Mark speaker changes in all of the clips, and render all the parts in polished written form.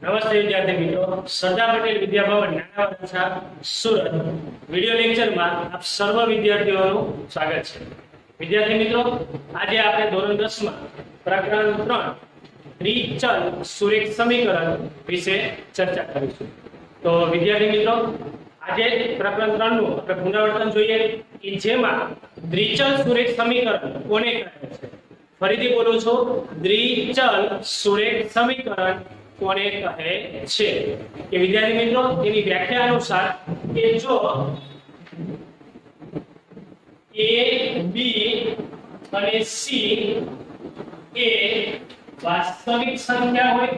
Speaker 1: નમસ્તે વિદ્યાર્થી મિત્રો, સરદાર પટેલ વિદ્યાભવન નાના વરાછા સુરત વિડિયો લેક્ચરમાં આપ સર્વ વિદ્યાર્થીઓનું સ્વાગત છે। વિદ્યાર્થી મિત્રો, આજે આપણે ધોરણ 10 માં પ્રકરણ 3 દ્વિચલ સુરેખ સમીકરણ વિશે ચર્ચા કરીશું। તો વિદ્યાર્થી મિત્રો, આજે પ્રકરણ 3 નું આપણે પુનરાવર્તન જોઈએ કે જેમાં દ્વિચલ સુરેખ સમીકરણ કોને કહે છે। ફરીથી બોલું છું, દ્વિચલ સુરેખ સમીકરણ કોને કહે છે કે વિદ્યાર્થી મિત્રો, તેની વ્યાખ્યા અનુસાર કે જો a b અને c એ વાસ્તવિક સંખ્યા હોય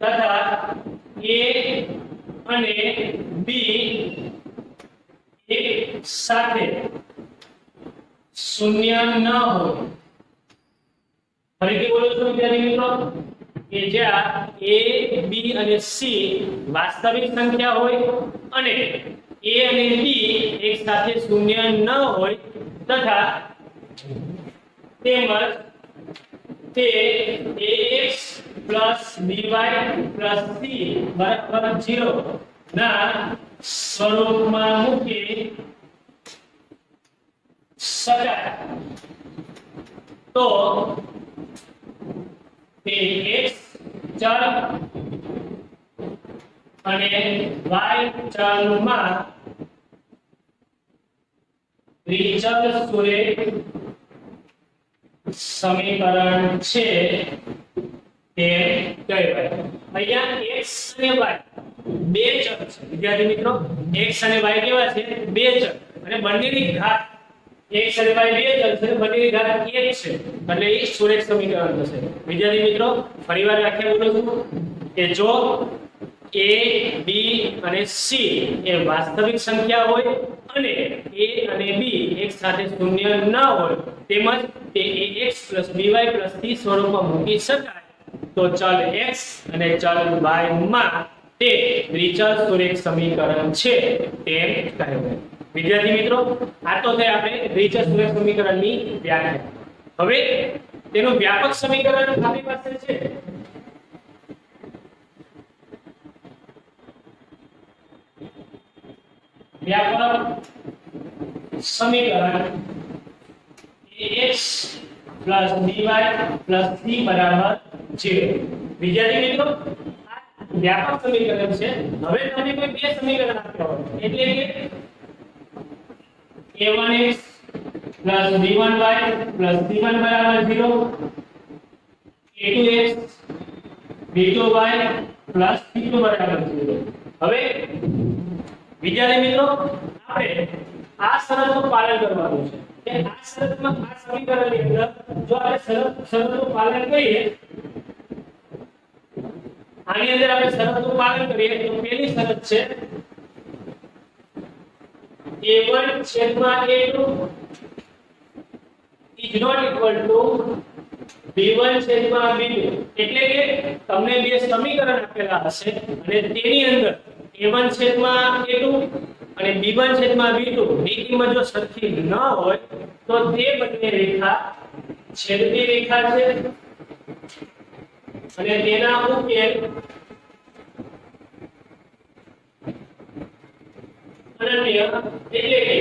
Speaker 1: તથા a અને b એક સાથે શૂન્ય ન હોય। ફરીથી બોલું છું વિદ્યાર્થી મિત્રો કે જ્યાં a b અને c વાસ્તવિક સંખ્યા હોય અને a અને b એક સાથે શૂન્ય ન હોય તથા તેમજ તે ax by c બરાબર 0 ના સ્વરૂપમાં મૂકી શકાય તો તે x ચલ અને y ચલમાં દ્વિચલ સુરેખ સમીકરણ છે તે કહેવાય। અહીંયા x અને y બે ચલ છે વિદ્યાર્થી મિત્રો, x અને y કેવા છે? બે ચલ અને બંનેની ઘાત x અને y બે ચલ છે, બંનેની ઘાત 1 છે, એટલે એ સુરેખ સમીકરણ થશે। વિદ્યાર્થી મિત્રો, ફરીવાર વ્યાખ્યા બોલું છું કે જો a b અને c એ વાસ્તવિક સંખ્યા હોય અને a અને b એક સાથે શૂન્ય ન હોય તેમજ તે ax by c સ્વરૂપમાં મૂકી શકાય તો ચલ x અને ચલ y માં તે દ્વિચલ સુરેખ સમીકરણ છે તેમ કહેવાય। વિદ્યાર્થી મિત્રો, આ તો છે આપણે દ્વિચલ સુરેખ સમીકરણની વ્યાખ્યા। હવે તેનું વ્યાપક સમીકરણ આપણી પાસે છે। વ્યાપક સમીકરણ ax by c બરાબર 0। વિદ્યાર્થી મિત્રો, વ્યાપક સમીકરણ છે। હવે તમને કોઈ બે સમીકરણ આપ્યા હોય એટલે કે a1x b1y c1 બરાબર 0, a2x b2y c2 બરાબર 0। હવે વિદ્યાર્થી મિત્રો, આપણે આ શરતનું પાલન કરવાનું છે કે આ શરતમાં આ સમીકરણની અંદર જો આપણે શરતનું પાલન કરીએ, આની અંદર આપણે શરતનું પાલન કરીએ તો પહેલી શરત છે a1 છેદમાં a2 is not equal to b1 છેદમાં b2। એટલે કે તમને બે સમીકરણ આપેલા હશે અને તેની અંદર a1 છેદમાં a2 અને b1 છેદમાં b2 ની કિંમત જો સરખી ન હોય તો તે બંને રેખા છેદતી રેખા છે અને તેના ઉકેલ અનન્ય એટલે કે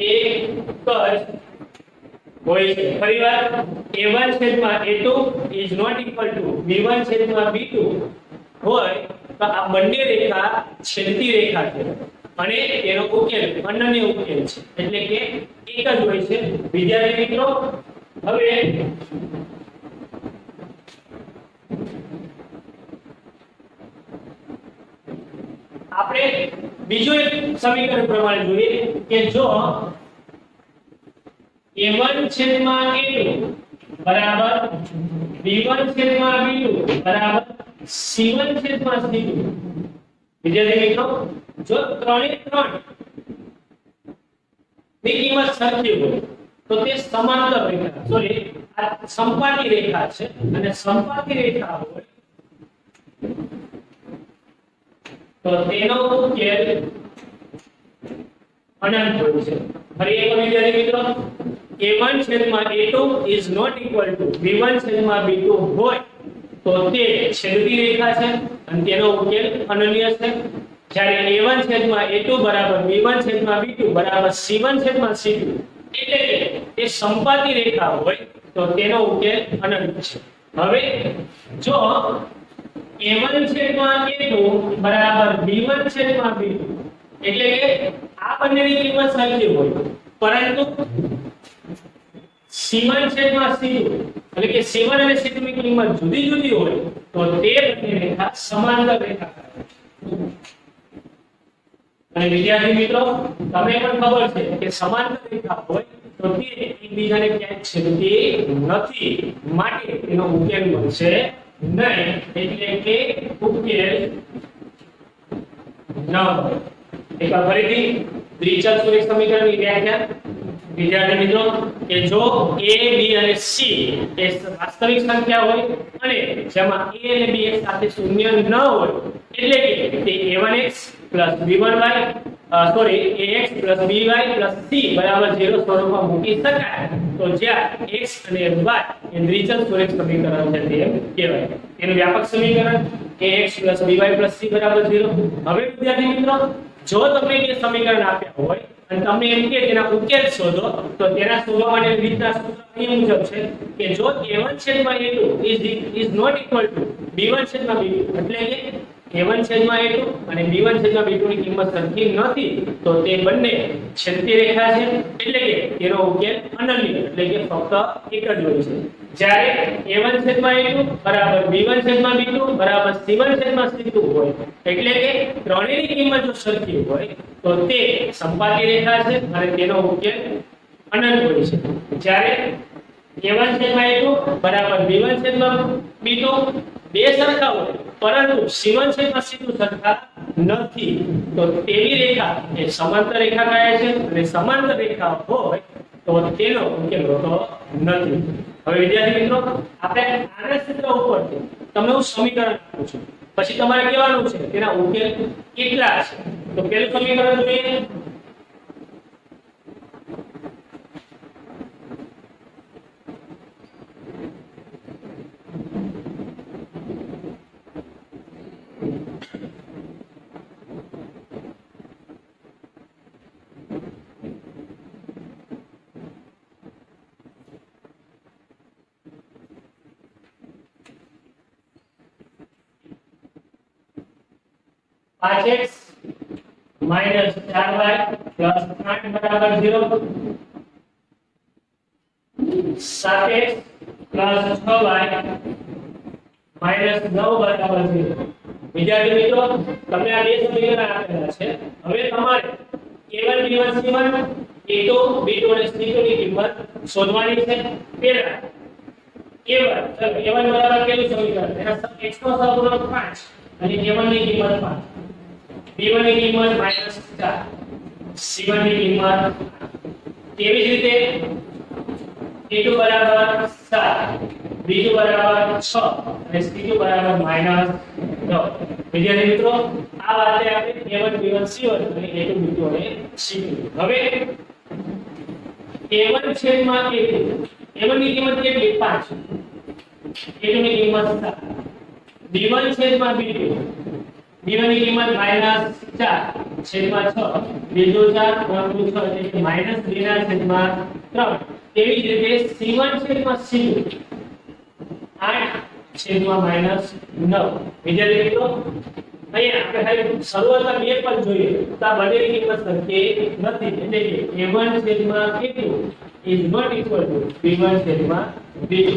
Speaker 1: એક જ હોય છે। ફરીવાર a1 છેદમાં a2 is not equal to b1 છેદમાં b2 હોય તો આ બંને રેખા છેદતી રેખા છે અને તેનો ઉકેલ અનન્ય ઉકેલ છે એટલે કે એક જ હોય છે। વિદ્યાર્થી મિત્રો, હવે આપણે બીજું એક સમીકરણ પ્રમાણે જોઈએ કે જો a1 છેદમાં a2 બરાબર b1 છેદમાં b2 બરાબર c1 છેદમાં c2। વિદ્યાર્થી મિત્રો, જો 3 ની કિંમત સરખી હોય તો તે સમાંતર રેખા આ સંપાતી રેખા છે અને સંપાતી રેખા હોય તો તેનો ઉકેલ અનંત હોય છે. ફરી એક વિદ્યાર્થી મિત્રો, a1 છેદમાં a2 is not equal to b1 છેદમાં b2 હોય તો તે છેદતી રેખા છે અને તેનો ઉકેલ અનન્ય છે. જ્યારે a1 છેદમાં a2 બરાબર b1 છેદમાં b2 બરાબર c1 છેદમાં c2 એટલે કે તે સંપાતી રેખા હોય તો તેનો ઉકેલ અનંત છે. હવે જો a1 છેદમાં a2 બરાબર b1 છેદમાં b2 એટલે કે આ બંનેની કિંમત સરખી હોય પરંતુ c1 છેદમાં c2 એટલે કે c1 અને c2 ની કિંમત જુદી જુદી હોય તો તે બંને રેખા સમાંતર રેખા કહે છે. અને વિદ્યાર્થી મિત્રો, તમને પણ ખબર છે કે સમાંતર રેખા હોય તો તે એકબીજાને ક્યાંય છેદતી નથી, માટે તેનો ઉકેલ મળશે નહીં, એટલે કે ઉકેલ ન હોય. એકવાર ફરીથી દ્વિચલ સુરેખ સમીકરણની વ્યાખ્યા. વિદ્યાર્થી મિત્રો, કે જો a, b અને c એ વાસ્તવિક સંખ્યા હોય અને જેમાં a અને b એક સાથે શૂન્ય ન હોય એટલે કે તે a1x b1y ax by c બરાબર 0 સ્વરૂપમાં મૂકી શકાય તો જ્યાં x અને y એ દ્વિચલ સુરેખ સમીકરણ છે તે કહેવાય. એનું વ્યાપક સમીકરણ ax by c બરાબર 0. હવે વિદ્યાર્થી મિત્રો, જો તમને બે સમીકરણ આપ્યા હોય અને તમને એમ કે તેના ઉકેલ શોધો તો તેના શોધવા માટેની રીતના સૂત્ર અહીં મુજબ છે કે જો a1 છેદમાં a2 is not equal to b1 છેદમાં b2 એટલે કે a1 છેદમાં a2 અને b1 છેદમાં b2 ની કિંમત સરખી નથી તો તે બંને છેદતી રેખા છે એટલે કે તેનો ઉકેલ અનન્ય એટલે કે ફક્ત એક જ હોય છે. જ્યારે a1 છેદમાં a2 બરાબર b1 છેદમાં b2 બરાબર c1 છેદમાં c2 હોય એટલે કે ત્રણેયની કિંમત જો સરખી હોય તો તે સંપાતી રેખા છે અને તેનો ઉકેલ અનંત હોય છે. જ્યારે a1 છેદમાં a2 બરાબર b1 છેદમાં b2 બે સરખા હોય પરંતુ c1 છેદમાં c2 સરખા નથી તો તેવી રેખા એ સમાંતર રેખા કહે છે અને સમાંતર રેખા હોય તો તેનો ઉકેલ હોતો નથી. હવે વિદ્યાર્થી મિત્રો, આપણે આના સૂત્ર ઉપરથી તમને હું સમીકરણ આપું છું, પછી તમારે કહેવાનું છે તેના ઉકેલ કેટલા છે. તો પહેલું સમીકરણ જોઈએ. x minus 4y plus 8 बराबर 0, 7x plus 6y minus 9 बराबर 0. વિદ્યાર્થી મિત્રો, તમને આ બે સમીકરણ આપેલા છે. હવે તમારે a1 b1 c1 a2 b2 અને c2 ની કિંમત શોધવાની છે. પહેલા a1 બરાબર કેટલું સમીકરણ? એના x નો સહગુણક 5 અને a1 ની કિંમત 5, b1 ની કિંમત -4, c1 ની કિંમત. તેવી જ રીતે a2 બરાબર 7, b2 બરાબર 6 અને c2 બરાબર -9. વિદ્યાર્થી મિત્રો, આ વાતે આપણે a1 b1 c1 અને a2 b2 અને c2. હવે a1 છેદમાં a2, a1 ની કિંમત કેટલી? 5, a2 ની કિંમત 7, b1 છેદમાં b2, b1 ની કિંમત -4 છેદમાં 6, બીજો 4 3 6 એટલે -2 ના છેદમાં 3. તેવી જ રીતે c1 છેદમાં c2 8 છેદમાં -9. વિદ્યાર્થી મિત્રો, અહીંયા આપણે ખાલી શરૂઆતમાં બે પદ જોઈએ તો આ બંનેની કિંમત સરખી નથી એટલે કે a1 છેદમાં a2 is not equal to b1 છેદમાં b2.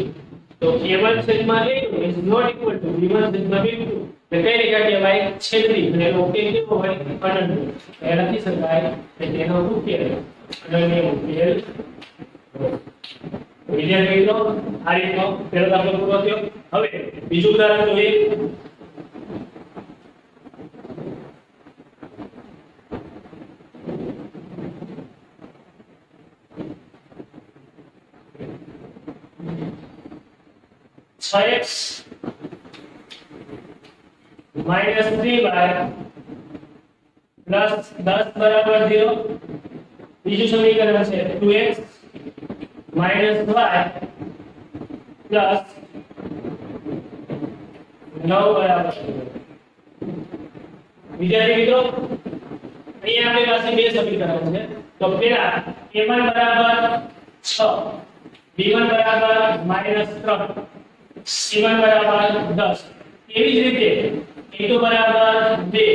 Speaker 1: તો a1 છેદમાં a2 is not equal to b1 છેદમાં b2 એટલે કઈ રેખા કહેવાય? છેદની. અને એનો ઉકેલ કેવો હોય? અનન્ય. એ લખી શકાય કે તેનો ઉકેલ અનન્ય ઉકેલ. વિદ્યાર્થી મિત્રો, આ રીતનો પહેલો દાખલો પૂરો થયો. હવે બીજું ઉદાહરણ જોઈએ. x -3y plus 10 बराबर 0, બીજું સમીકરણ છે 2x - y પ્લસ 9 બરાબર 0. વિદ્યાર્થી મિત્રો અહીંયા આપણી પાસે બે સમીકરણ છે. તો પહેલા a1 બરાબર 6, b1 બરાબર -3, c1 બરાબર 10. એવી જ રીતે a2 બરાબર 2,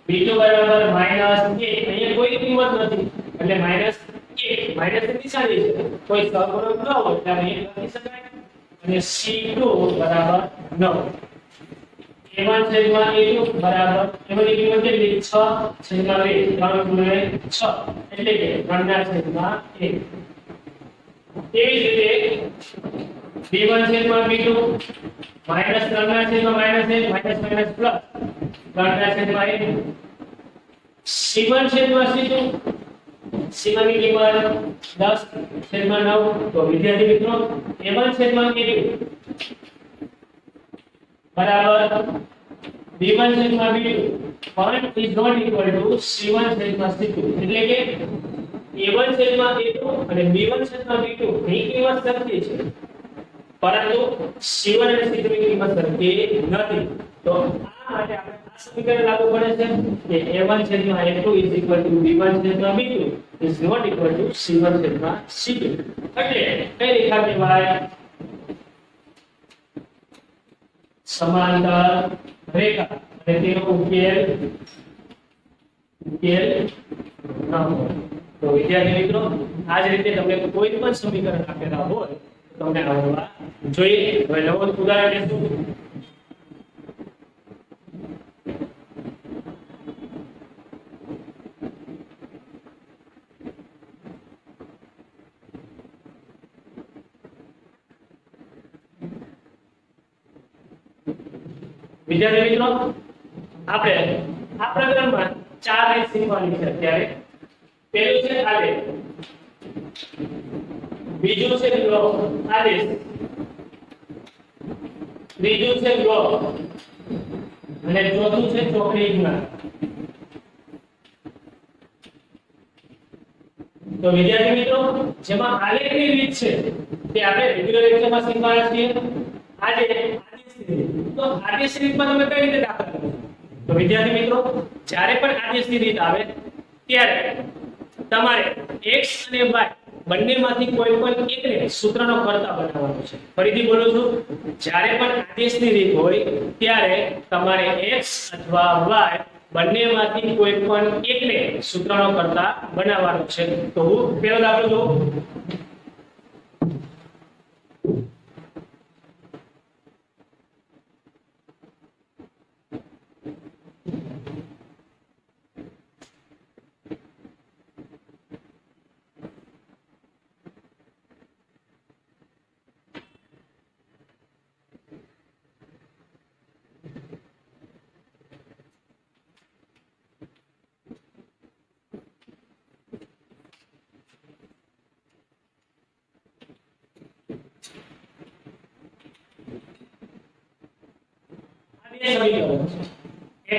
Speaker 1: b2 બરાબર -1. અહીંયા કોઈ કિંમત નથી એટલે -1 માઈનસ ની નિશાની છે. કોઈ સહગુણક ન હોય ત્યારે એ લખી શકાય. અને c2 બરાબર 9. a1 છેદમાં a2 બરાબર એની કિંમત કેટલી 6 છેદમાં 2 3 ગુણ્યા 6 એટલે કે 3 ના છેદમાં 1. તેવી જ રીતે b1 છેદમાં b2 માઈનસ 3 ના છેદમાં -1 માઈનસ માઈનસ પ્લસ 3 ના છેદમાં 1. c1 છેદમાં c2 c1 ની કિંમત 10 છેદમાં 9. તો વિદ્યાર્થી મિત્રો a1 છેદમાં a2 બરાબર b1 છેદમાં b2 પણ is not equal to c1 છેદમાં c2. એટલે કે a1 છેદમાં a2 અને b1 છેદમાં b2 ની કિંમત સરખી છે પરંતુ c1 અને c2 ની કિંમત સરખી નથી. તો આ માટે આપણે આ સમીકરણ લાગુ પડે છે કે a1 છેદમાં a2 is equal to b1 છેદમાં b2 is not equal to c1 છેદમાં c2. એટલે કઈ રેખા કહેવાય? સમાંતર રેખા. અને તેનો ઉકેલ ન હોય. તો વિદ્યાર્થી મિત્રો આ જ રીતે તમને કોઈ પણ સમીકરણ આપેલા હોય તો તમને આવડવા જોઈએ. હવે નવું ઉદાહરણ લેશું. વિદ્યાર્થી મિત્રો આપણે આ પ્રકરણમાં 4 રીત શીખવાની છે. અત્યારે પહેલું છે આલેખ, બીજું છે ગ્લોબ આલેખ, ત્રીજું છે ગ્લોબ અને ચોથું છે ચોકડી જ્ઞાન. તો વિદ્યાર્થી મિત્રો જેમાં આલેખની રીત છે તે આપણે રેગ્યુલર લેક્ચરમાં શીખવાના છીએ. આજે તો આદેશ રીતમાં તમે કઈ રીતે દાખલ કરો? તો વિદ્યાર્થી મિત્રો જ્યારે પણ આદેશની રીત આવે ત્યારે તમારે x અને y બંનેમાંથી કોઈ પણ એકને સૂત્રનો કર્તા બનાવવાનો છે. ફરીથી બોલું છું, જ્યારે પણ આદેશની રીત હોય ત્યારે તમારે x અથવા y બંનેમાંથી કોઈ પણ એકને સૂત્રનો કર્તા બનાવવાનો છે. તો હું પહેલો દાખલો જોઉં.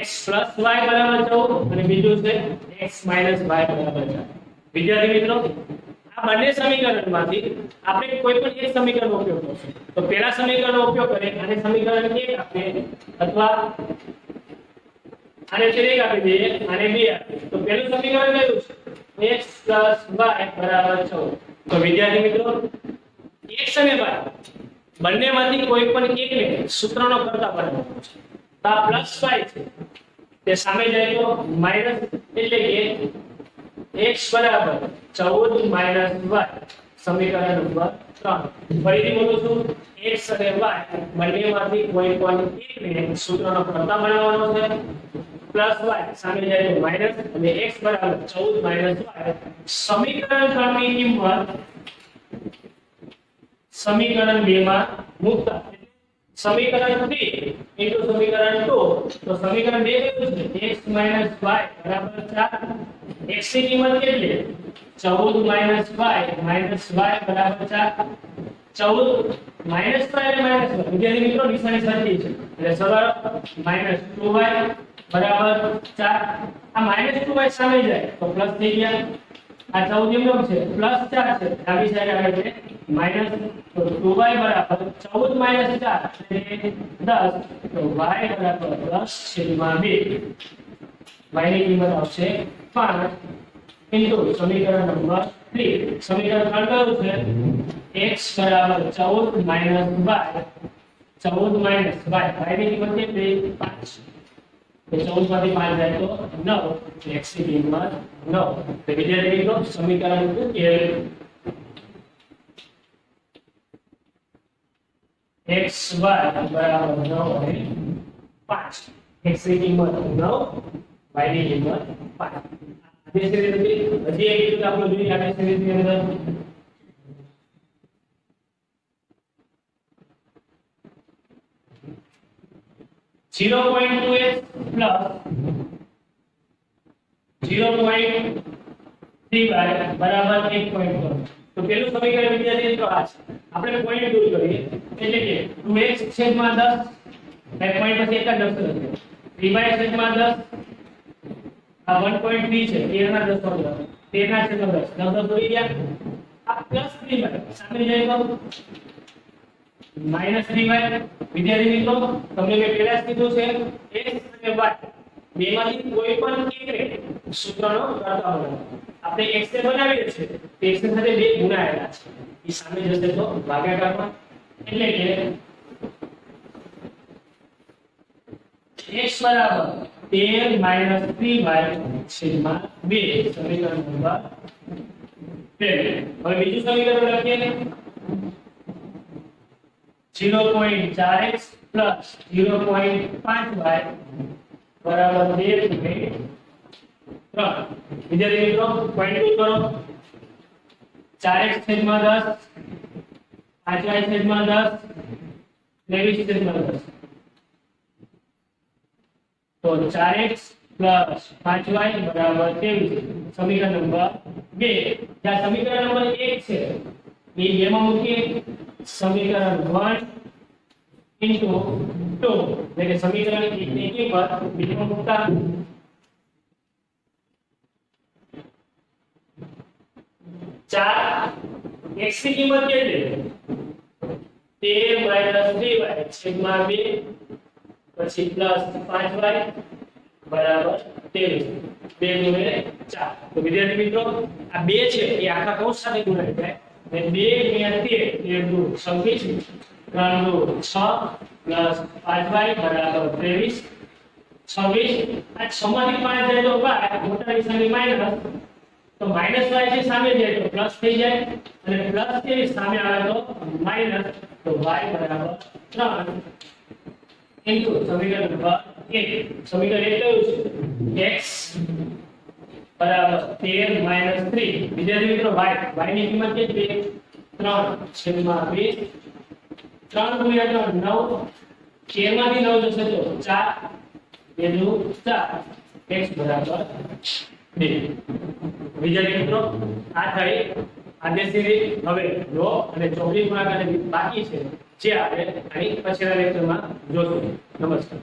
Speaker 1: x plus y બરાબર 14 અને બીજું છે x minus y બરાબર 4. વિદ્યાર્થી મિત્રો આ બંને સમીકરણમાંથી આપણે કોઈ પણ એક સમીકરણનો ઉપયોગ કરશું. તો પહેલા સમીકરણનો ઉપયોગ કરીએ અને સમીકરણ 1 આપીએ અથવા આને 3 આપી દઈએ અને 2 આપીએ. તો પહેલું સમીકરણ કયું છે? x plus y બરાબર 14. તો વિદ્યાર્થી મિત્રો x અને y બંનેમાંથી કોઈ પણ એકને સૂત્રનો કર્તા બનાવવાનો છે. તો આ પ્લસ y છે તે સામે જાય તો માઈનસ, એટલે કે x બરાબર 14 માઈનસ y સમીકરણ નંબર 3. ફરીથી બોલું છું, x અને y બંનેમાંથી કોઈ પણ એકને સૂત્રનો કર્તા બનાવવાનો છે. પ્લસ y સામે જાય તો માઈનસ અને x બરાબર 14 માઈનસ y સમીકરણ 3 ની કિંમત સમીકરણ 2 માં મૂકતા સમીકરણ 3 into સમીકરણ 2. તો સમીકરણ 2 કેવું છે? x y બરાબર 4. x ની કિંમત કેટલી? 14 માઈનસ y બરાબર 4. 14 માઈનસ y અને માઈનસ y વિદ્યાર્થી મિત્રો નિશાની સરખી છે એટલે સરળ માઈનસ 2y બરાબર 4. આ માઈનસ 2y સામે જાય તો પ્લસ થઈ ગયા. આ 14 એમનો છે પ્લસ 4 છે ડાબી સાઈડ આવે છે માઈનસ, તો 2y બરાબર 14 માઈનસ 4 એટલે 10, તો y બરાબર 10/2. y ની કિંમત આવશે 5 ઇન્ટુ સમીકરણ નંબર 3. સમીકરણ 3 કયું છે? x બરાબર 14 minus y, 14 minus y, y ની કિંમત કેટલી? 5. તો 14 માંથી 5 જાય તો 9, x ની કિંમત 9. તો વિદ્યાર્થી મિત્રો સમીકરણ ઉકેલ x y બરાબર 9 અને 5. x ની કિંમત 9, y ની કિંમત 5. આદેશ રીતે હજી એક રીતે આપણે જોઈએ આદેશ રીતની અંદર 0.2x plus 0.3y બરાબર 1.1. તો પેલું સમીકરણ વિદ્યાર્થી મિત્રો આ છે. આપણે પોઈન્ટ દૂર કરીએ એટલે કે 2x છેદમાં 10 બે પોઈન્ટ પછી એક જ અક્ષર છે 3y છેદમાં 10 આ 1.3 છે 13 ના 10 નો 13 ના છેદમાં 10 10 દૂરી ગયા આ પ્લસ 3y સામે જાય તો માઈનસ 3y. વિદ્યાર્થી મિત્રો તમને મેં પહેલા જ કીધું છે x અને y બેમાંથી કોઈ પણ એક સૂત્રનો કરતા બનાવો. આપણે x ને બનાવીએ છીએ તે x ની સાથે બે ગુણાયેલા છે એ સામે જશે તો ભાગાકારમાં એટલે કે x બરાબર 13 માઈનસ 3y છેદમાં 2 સમીકરણ નંબર 2. હવે બીજું સમીકરણ લખીએ 0.4x plus 0.5y बराबर 2/3. विद्यार्थी मित्रों पॉइंट दूर करो 4x छेदમાં 10 5y छेदમાં 10 23 छेदમાં 10 तो 4x plus 5y बराबर 23. समीकरण नंबर 2. જ્યાં સમીકરણ નંબર 1 છે એ બેમાં મૂકીએ સમીકરણ 1 into 2 એટલે કે સમીકરણ 1 ની કિંમત બીજામાં મૂકતા 4 x ની કિંમત કેટલી 13 માઈનસ 3y છેદમાં 2 પછી પ્લસ 5y બરાબર 23 2 ગુણ્યા 4. તો વિદ્યાર્થી મિત્રો આ 2 છે એ આખા કૌંસ સાથે ગુણાય જાય અને 2 ગુણ્યા 13 2 26 3 2 6 પ્લસ 5y બરાબર 23 26. આ 6 માંથી 5 જાય તો y મોટા નિશાની માઈનસ તો માઈનસ y છે સામે જાય તો પ્લસ થઈ જાય અને પ્લસ 23 સામે આવે તો માઈનસ તો y બરાબર 3 ઇન્ટુ સમીકરણ નંબર 1. સમીકરણ 1 કયું છે x બરાબર 13 માઈનસ 3. વિદ્યાર્થી મિત્રો y ની કિંમત કેટલી 3 છેદમાં 2 3 ગુણ્યા 3 9 13 માંથી 9 જશે તો 4 2 4 x બરાબર 2. વિદ્યાર્થી મિત્રો આ થઈ આદેશની રીત. હવે રો અને ચોકડી ગુણાકારની રીત બાકી છે જે આપણે આની પછીના લેક્ચરમાં જોશું. નમસ્કાર.